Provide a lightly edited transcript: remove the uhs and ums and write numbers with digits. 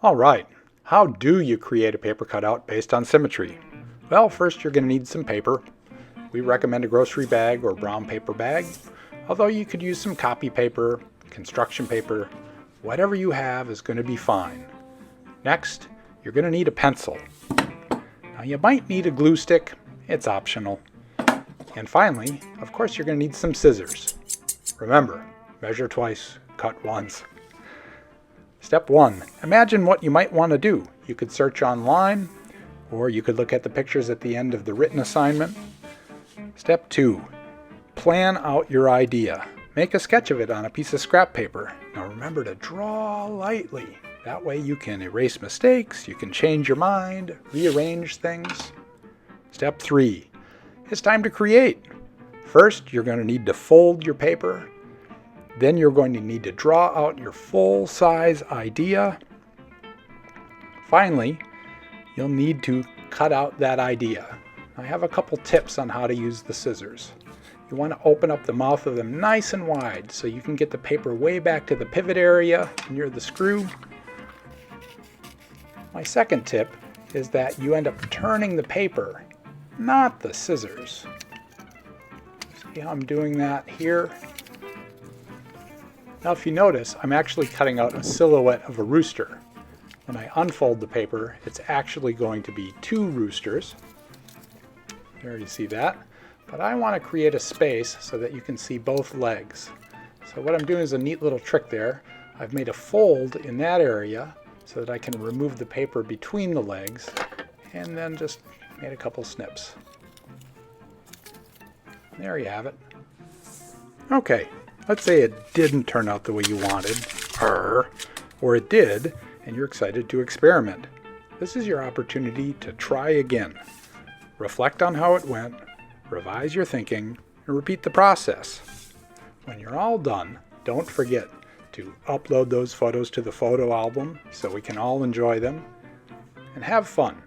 All right, how do you create a paper cutout based on symmetry? Well, first you're going to need some paper. We recommend a grocery bag or brown paper bag, although you could use some copy paper, construction paper, whatever you have is going to be fine. Next, you're going to need a pencil. Now you might need a glue stick, it's optional. And finally, of course, you're going to need some scissors. Remember, measure twice, cut once. Step 1. Imagine what you might want to do. You could search online, or you could look at the pictures at the end of the written assignment. Step 2. Plan out your idea. Make a sketch of it on a piece of scrap paper. Now remember to draw lightly. That way you can erase mistakes, you can change your mind, rearrange things. Step 3. It's time to create. First, you're going to need to fold your paper. Then you're going to need to draw out your full-size idea. Finally, you'll need to cut out that idea. I have a couple tips on how to use the scissors. You want to open up the mouth of them nice and wide so you can get the paper way back to the pivot area near the screw. My second tip is that you end up turning the paper, not the scissors. See how I'm doing that here? Now if you notice, I'm actually cutting out a silhouette of a rooster. When I unfold the paper, it's actually going to be two roosters. There you see that. But I want to create a space so that you can see both legs. So what I'm doing is a neat little trick there. I've made a fold in that area so that I can remove the paper between the legs, and then just made a couple snips. There you have it. Okay, let's say it didn't turn out the way you wanted, or it did, and you're excited to experiment. This is your opportunity to try again. Reflect on how it went, revise your thinking, and repeat the process. When you're all done, don't forget to upload those photos to the photo album so we can all enjoy them, and have fun.